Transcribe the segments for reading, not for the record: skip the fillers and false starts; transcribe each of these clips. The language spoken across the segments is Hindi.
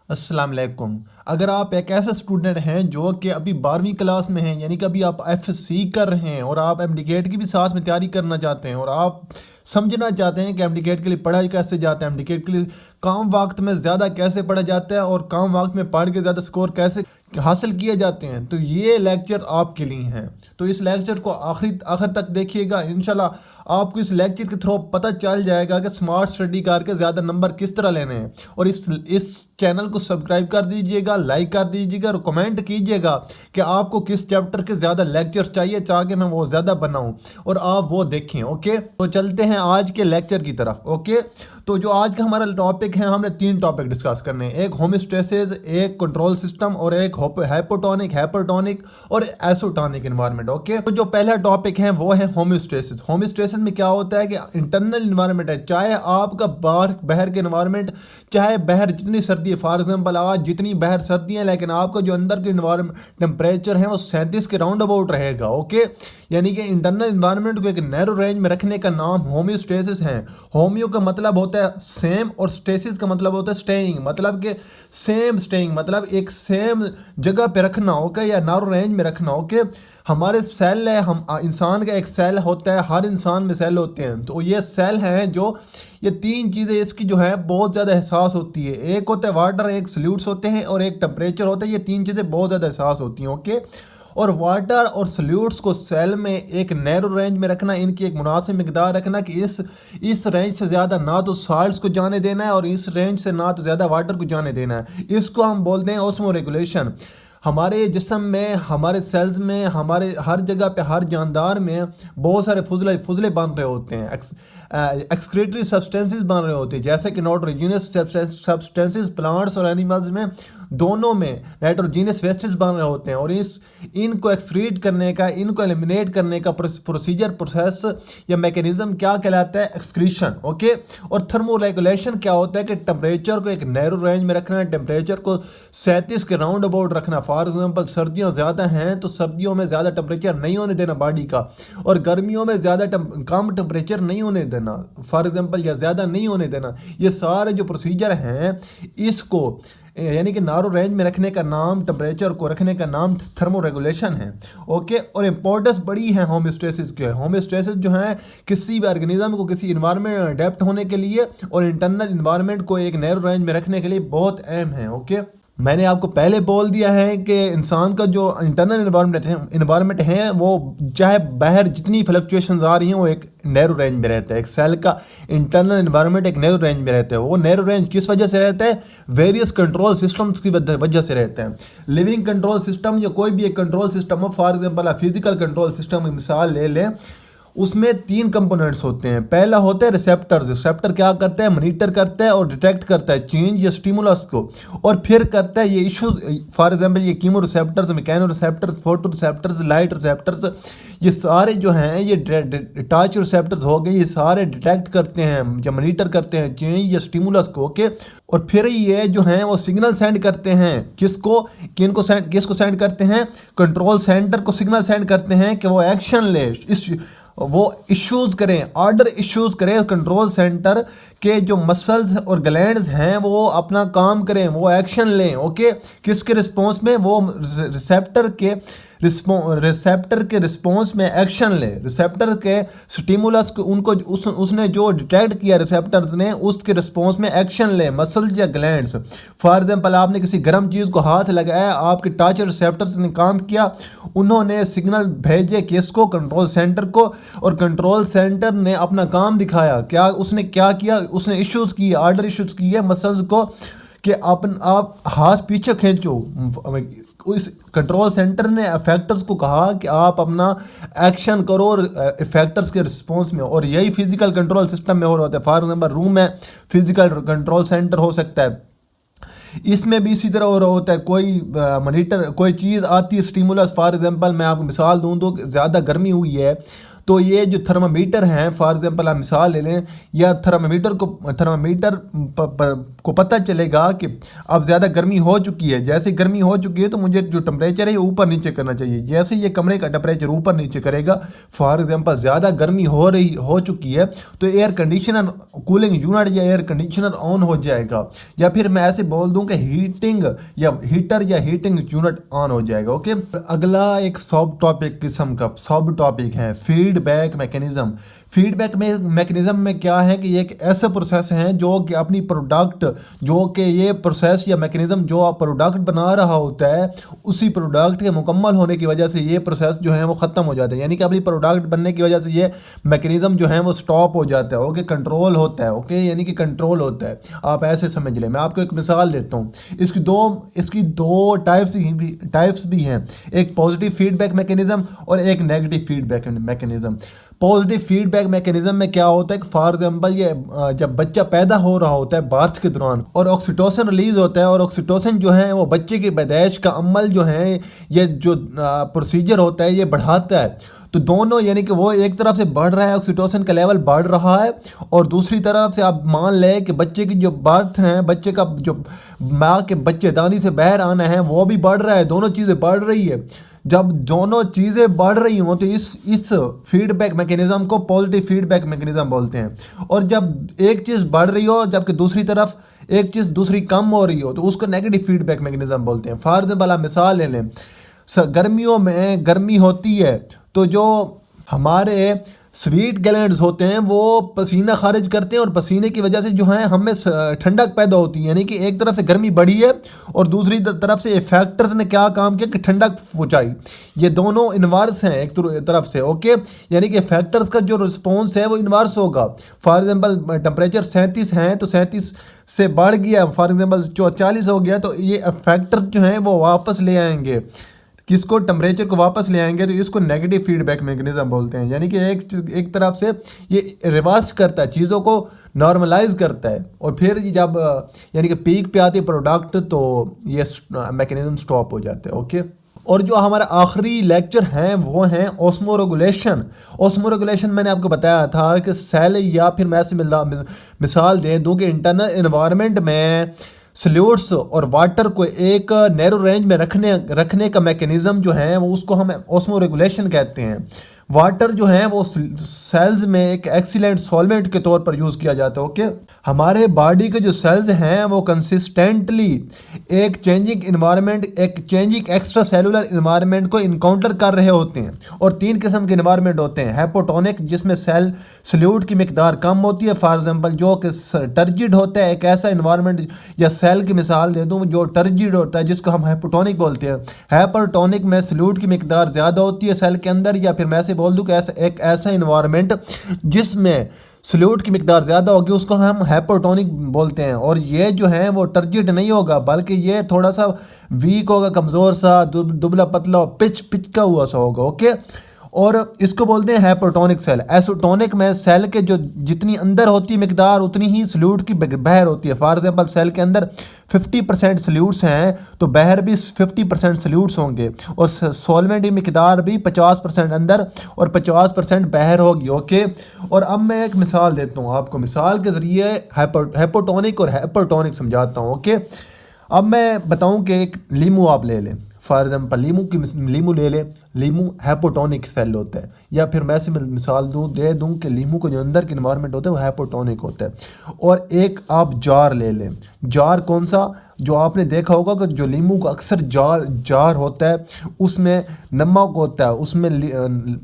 अस्सलाम वालेकुम। अगर आप एक ऐसा स्टूडेंट हैं जो कि अभी 12वीं क्लास में हैं, यानी कि अभी आप एफएससी कर रहे हैं और आप एमडीकेट की भी साथ में तैयारी करना चाहते हैं और आप समझना चाहते हैं कि एमडीकेट के लिए पढ़ा कैसे जाता है, एमडीकेट के लिए कम वक्त में ज़्यादा कैसे पढ़ा जाता है और कम वक्त में पढ़ के ज़्यादा स्कोर कैसे हासिल किए जाते हैं, तो ये लेक्चर आपके लिए हैं। तो इस लेक्चर को आखिर तक देखिएगा। इंशाल्लाह आपको इस लेक्चर के थ्रू पता चल जाएगा कि स्मार्ट स्टडी करके ज़्यादा नंबर किस तरह लेने हैं। और इस चैनल को सब्सक्राइब कर दीजिएगा, लाइक कर दीजिएगा और कमेंट कीजिएगा कि आपको किस चैप्टर के ज़्यादा लेक्चर्स चाहिए ताकि मैं वो ज़्यादा बनाऊं और आप वो देखें। ओके, तो चलते हैं आज के लेक्चर की तरफ। ओके, तो जो आज का हमारा टॉपिक है, हमने 3 टॉपिक डिस्कस करने हैं। एक होमोस्टेसिस, एक कंट्रोल सिस्टम और एक हाइपोटोनिक, हाइपरटोनिक और एसोटोनिक एनवायरनमेंट। ओके, तो जो पहला टॉपिक है वो है होमोस्टेसिस। होमोस्टेसिस में क्या होता है कि इंटरनल एनवायरनमेंट है, चाहे आपका बाहर के एनवायरनमेंट, चाहे बाहर जितनी सर्दी है, फॉर एग्जांपल आज जितनी बाहर सर्दी है लेकिन आपका जो अंदर के एनवायरनमेंट टेम्परेचर है वो 37 के राउंड अबाउट रहेगा। ओके, यानी कि इंटरनल एनवायरनमेंट को एक नैरो रेंज में रखने का नाम होम्योस्टेसिस है। होम्यो का मतलब होता है सेम और स्टेसिस का मतलब होता है स्टेइंग, मतलब कि सेम स्टेइंग मतलब एक सेम जगह पे रखना। ओके, या नैरो रेंज में रखना। ओके, हमारे सेल है, हम इंसान का एक सेल होता है, हर इंसान में सेल होते हैं। तो ये सेल हैं जो ये 3 चीज़ें इसकी जो है बहुत ज़्यादा एहसास होती है। एक होता है वाटर, एक सल्यूट्स होते हैं और एक टेम्परेचर होता है। ये 3 चीज़ें बहुत ज़्यादा एहसास होती हैं। ओके, और वाटर और सल्यूट्स को सेल में एक नैरो रेंज में रखना, इनकी एक मुनासिब मिकदार रखना कि इस रेंज से ज़्यादा ना तो साल्ट्स को जाने देना है और इस रेंज से ना तो ज़्यादा वाटर को जाने देना है। इसको हम बोलते हैं ऑस्मो रेगुलेशन। हमारे जिस्म में, हमारे सेल्स में, हमारे हर जगह पे, हर जानदार में बहुत सारे फुजले बन रहे होते हैं, एक्सक्रीटरी सब्सटेंसेस बन रहे होते हैं, जैसे कि नाइट्रोजीनियस सब्सटेंसेस प्लांट्स और एनिमल्स में दोनों में नाइट्रोजीनियस वेस्टेज बन रहे होते हैं। और इनको एक्सक्रीट करने का, इनको एलिमिनेट करने का प्रोसेस या मैकेनिज्म क्या कहलाता है? एक्सक्रीशन। ओके, और थर्मो रेगुलेशन क्या होता है कि टेम्परेचर को एक नैरो रेंज में रखना है, टेम्परेचर को 37 के राउंड अबाउट रखना। फॉर एग्जांपल सर्दियाँ ज़्यादा हैं तो सर्दियों में ज़्यादा टेम्परेचर नहीं होने देना बॉडी का, और गर्मियों में ज़्यादा कम टेम्परेचर नहीं होने देना, फॉर एग्जांपल, या ज़्यादा नहीं होने देना। ये सारे जो प्रोसीजर हैं इसको यानी कि नारो रेंज में रखने का नाम, टेम्परेचर को रखने का नाम थर्मो रेगुलेशन है। ओके, और इम्पोर्टेंस बड़ी है होमोस्टेसिस की। होमोस्टेसिस जो है किसी भी ऑर्गेनिज्म को किसी इन्वायरमेंट में अडेप्ट होने के लिए और इंटरनल इन्वायरमेंट को एक नैरो रेंज में रखने के लिए बहुत अहम है। ओके, मैंने आपको पहले बोल दिया है कि इंसान का जो इंटरनल इन्वायरमेंट है वो चाहे बाहर जितनी फ्लक्चुएशंस आ रही हैं वो एक नैरो रेंज में रहता है। एक सेल का इंटरनल इन्वायरमेंट एक नैरो रेंज में रहता है। वो नैरो रेंज किस वजह से रहता है? वेरियस कंट्रोल सिस्टम्स की वजह से रहता है। लिविंग कंट्रोल सिस्टम या कोई भी एक कंट्रोल सिस्टम हो, for example physical control system की मिसाल ले लें, उसमें 3 कंपोनेंट्स होते हैं। पहला होता है रिसेप्टर्स। रिसेप्टर क्या करता है? मॉनिटर करता है और डिटेक्ट करता है चेंज या स्टिमुलस को, और फिर करता है ये इश्यूज, फॉर एग्जांपल ये chemo receptors, mechano receptors, photo receptors, light receptors, ये सारे जो हैं ये टच रिसेप्टर्स हो गए, ये सारे डिटेक्ट करते हैं या मॉनिटर करते हैं चेंज या स्टिमुलस को। ओके, और फिर ये जो हैं वो सिग्नल सेंड करते हैं किसको सेंड करते हैं? कंट्रोल सेंटर को सिग्नल सेंड करते हैं कि वो एक्शन ले, वो इश्यूज करें, ऑर्डर इश्यूज करें। कंट्रोल सेंटर के जो मसल्स और ग्लैंड्स हैं वो अपना काम करें, वो एक्शन लें। ओके, किसके रिस्पॉन्स में? वो रिसेप्टर के रिस्पॉन्स में एक्शन ले। रिसेप्टर के स्टिमुलस को उनको उसने जो डिटेक्ट किया रिसेप्टर्स ने, उसके रिस्पॉन्स में एक्शन ले मसल्स या ग्लैंड्स। फॉर एग्जांपल, आपने किसी गर्म चीज़ को हाथ लगाया, आपके टच रिसेप्टर्स ने काम किया, उन्होंने सिग्नल भेजे किसको? कंट्रोल सेंटर को, और कंट्रोल सेंटर ने अपना काम दिखाया। उसने क्या किया? उसने इश्यूज किए, ऑर्डर इश्यूज किए मसल्स को कि आप हाथ पीछे खींचो। इस कंट्रोल सेंटर ने इफेक्टर्स को कहा कि आप अपना एक्शन करो और इफेक्टर्स के रिस्पॉन्स में, और यही फिजिकल कंट्रोल सिस्टम में हो रहा है। फॉर एग्जाम्पल, रूम में फिजिकल कंट्रोल सेंटर हो सकता है, इसमें भी इसी तरह हो रहा होता है। कोई मॉनिटर, कोई चीज़ आती है स्टिमुलस, फॉर एग्जांपल मैं आपको मिसाल दूं तो ज़्यादा गर्मी हुई है तो ये जो थर्मामीटर हैं, फॉर एग्जांपल आप मिसाल ले लें, या थर्मामीटर को पता चलेगा कि अब ज़्यादा गर्मी हो चुकी है। जैसे गर्मी हो चुकी है तो मुझे जो टेम्परेचर है ये ऊपर नीचे करना चाहिए। जैसे ये कमरे का टेम्परेचर ऊपर नीचे करेगा, फॉर एग्जांपल ज़्यादा गर्मी हो चुकी है तो एयर कंडीशनर, कूलिंग यूनिट या एयर कंडीशनर ऑन हो जाएगा, या फिर मैं ऐसे बोल दूं कि हीटिंग या हीटर या हीटिंग यूनिट ऑन हो जाएगा। ओके, अगला एक सब टॉपिक किस्म का सब टॉपिक है फीडबैक मैकेनिज्म। फीडबैक मैकेनिज्म में क्या है कि ये एक ऐसा प्रोसेस है जो कि अपनी प्रोडक्ट, जो कि ये प्रोसेस या मैकेनिज्म जो आप प्रोडक्ट बना रहा होता है, उसी प्रोडक्ट के मुकम्मल होने की वजह से ये प्रोसेस जो है वो ख़त्म हो जाता है। यानी कि अपनी प्रोडक्ट बनने की वजह से ये मैकेनिज्म जो है वो स्टॉप हो जाता है। ओके, कंट्रोल होता है। ओके, यानी कि कंट्रोल होता है, आप ऐसे समझ लें। मैं आपको एक मिसाल देता हूँ। इसकी दो टाइप्स भी हैं, एक पॉजिटिव फीडबैक मैकेनिज्म और एक negative feedback mechanism. Positive feedback mechanism में क्या होता है कि फॉर एग्जांपल ये जब बच्चा पैदा हो रहा होता है बर्थ के दौरान, और ऑक्सीटोसिन रिलीज होता है, और ऑक्सीटोसिन जो है वो बच्चे की पैदाइश का अमल जो है, ये जो प्रोसीजर होता है ये बढ़ाता है। तो दोनों, यानी कि वो एक तरफ से बढ़ रहा है, ऑक्सीटोसिन का लेवल बढ़ रहा है, और दूसरी तरफ से आप मान लें कि बच्चे की जो बर्थ है, बच्चे का जो माँ के बच्चेदानी से बाहर आना है वो भी बढ़ रहा है। दोनों चीज़ें बढ़ रही है। जब दोनों चीज़ें बढ़ रही हों तो इस फीडबैक मैकेनिज्म को पॉजिटिव फीडबैक मैकेनिज्म बोलते हैं। और जब एक चीज़ बढ़ रही हो जबकि दूसरी तरफ एक चीज़ दूसरी कम हो रही हो तो उसको नेगेटिव फीडबैक मैकेनिज्म बोलते हैं। फॉर एग्जांपल आप मिसाल ले लें, गर्मियों में गर्मी होती है तो जो हमारे स्वीट ग्लैंड्स होते हैं वो पसीना खारिज करते हैं, और पसीने की वजह से जो है हमें ठंडक पैदा होती है। यानी कि एक तरफ से गर्मी बढ़ी है और दूसरी तरफ से फैक्टर्स ने क्या काम किया कि ठंडक पहुंचाई। ये दोनों इन्वर्स हैं एक तरफ से। ओके, यानी कि फैक्टर्स का जो रिस्पॉन्स है वो इन्वर्स होगा। फॉर एग्जांपल टेम्परेचर 37 है तो 37 से बढ़ गया, फॉर एग्जांपल 40 हो गया, तो ये फैक्टर्स जो हैं वो वापस ले आएंगे, किसको, टेम्परेचर को वापस ले आएंगे। तो इसको नेगेटिव फीडबैक मैकेनिज्म बोलते हैं। यानी कि एक तरफ से ये रिवर्स करता है, चीज़ों को नॉर्मलाइज करता है, और फिर जब यानी कि पीक पे आती है प्रोडक्ट तो ये मैकेनिज्म स्टॉप हो जाता है। ओके, और जो हमारा आखिरी लेक्चर है वो है ऑस्मो रेगुलेशन। ऑस्मो रेगुलेशन मैंने आपको बताया था कि सेल, या फिर मैं ऐसे मिसाल दे दूँ कि इंटरनल एनवायरनमेंट में सल्यूट्स और वाटर को एक नैरो रेंज में रखने का मैकेनिज्म जो है वो उसको हम ऑस्मो रेगुलेशन कहते हैं। वाटर जो है वो सेल्स में एक एक्सीलेंट सॉल्वेंट के तौर पर यूज़ किया जाता है। ओके, हमारे बॉडी के जो सेल्स हैं वो कंसिस्टेंटली एक चेंजिंग इन्वायरमेंट, एक चेंजिंग एक्स्ट्रा सेलुलर इन्वायरमेंट को इनकाउंटर कर रहे होते हैं। और 3 किस्म के इन्वायरमेंट होते हैं। हाइपोटोनिक, जिसमें सेल सल्यूट की मिकदार कम होती है, फॉर एग्जांपल जो कि टर्जिड होता है, एक ऐसा इन्वायरमेंट या सेल की मिसाल दे दूँ जो टर्जिड होता है जिसको हम हाइपोटोनिक बोलते हैं। हाइपरटोनिक में सल्यूट की मिकदार ज़्यादा होती है सेल के अंदर, या फिर मैं ऐसे बोल दूं कि एक ऐसा इन्वायरमेंट जिसमें सल्यूट की मिकदार ज़्यादा होगी उसको हम हाइपोटोनिक बोलते हैं। और ये जो है वो टर्जिड नहीं होगा, बल्कि ये थोड़ा सा वीक होगा, कमज़ोर सा, दुबला पतला, पिच का हुआ सा होगा। ओके, और इसको बोलते हैं हाइपोटोनिक सेल। एसोटोनिक में सेल के जो जितनी अंदर होती है मिकदार उतनी ही सल्यूट की बाहर होती है। फॉर एग्जांपल सेल के अंदर 50% सल्यूट्स हैं तो बाहर भी 50% सल्यूट्स होंगे, और सॉल्वेंट की मिकदार भी 50% अंदर और 50% बाहर होगी। ओके, और अब मैं एक मिसाल देता हूँ आपको, मिसाल के ज़रिए हाइपोटोनिक और हाइपरटोनिक समझाता हूँ। ओके, अब मैं बताऊँ कि एक लीमू आप ले लें, फॉर एग्जांपल लीमू ले लें। लीमू हाइपोटोनिक सेल होता है, या फिर मैं से मिसाल दे दूं कि लीमू को जो अंदर के इन्वायरमेंट होता है वो हाइपोटोनिक होता है। और एक आप जार ले लें। जार कौन सा, जो आपने देखा होगा कि जो लीमू का अक्सर जार होता है उसमें नमक होता है, उसमें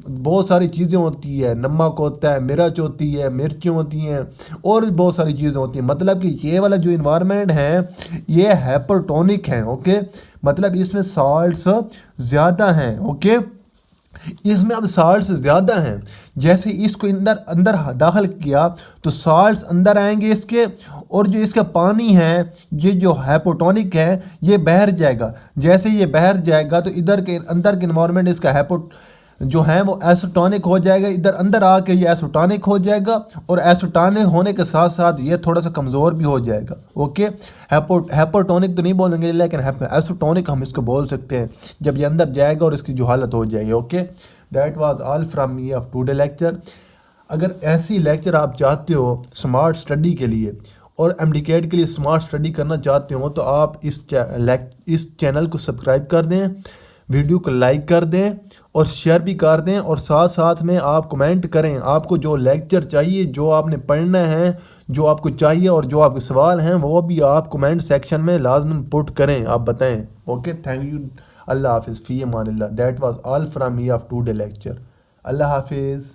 बहुत सारी चीज़ें होती है, नमक होता है, मिर्च होती है, मिर्चें होती हैं, और बहुत सारी चीज़ें होती हैं। मतलब कि ये वाला जो इन्वायरमेंट है ये हाइपरटोनिक है। ओके, मतलब इसमें साल्ट्स ज़्यादा हैं। ओके, इसमें अब साल्ट्स ज़्यादा हैं, जैसे इसको अंदर दाखिल किया तो साल्ट्स अंदर आएंगे इसके, और जो इसका पानी है ये जो हाइपोटोनिक है ये बाहर जाएगा। जैसे ये बाहर जाएगा तो इधर के अंदर के इन्वायरमेंट इसका जो है वो एसोटोनिक हो जाएगा, इधर अंदर आके ये एसोटोनिक हो जाएगा, और एसोटोनिक होने के साथ साथ ये थोड़ा सा कमज़ोर भी हो जाएगा। ओके, हाइपोटोनिक तो नहीं बोलेंगे लेकिन एसोटोनिक हम इसको बोल सकते हैं जब ये अंदर जाएगा और इसकी जो हालत हो जाएगी। Okay, that was all from me of today lecture. अगर ऐसी लेक्चर आप चाहते हो स्मार्ट स्टडी के लिए और एमडीकेट के लिए स्मार्ट स्टडी करना चाहते हो तो आप इस चैनल को सब्सक्राइब कर दें, वीडियो को लाइक कर दें और शेयर भी कर दें, और साथ साथ में आप कमेंट करें आपको जो लेक्चर चाहिए, जो आपने पढ़ना है, जो आपको चाहिए और जो आपके सवाल हैं वो भी आप कमेंट सेक्शन में लाजमन पुट करें, आप बताएं। Okay, thank you. अल्लाह हाफिज़, फ़ी अमानिल्लाह। That was all from me of today lecture. अल्लाह हाफिज़।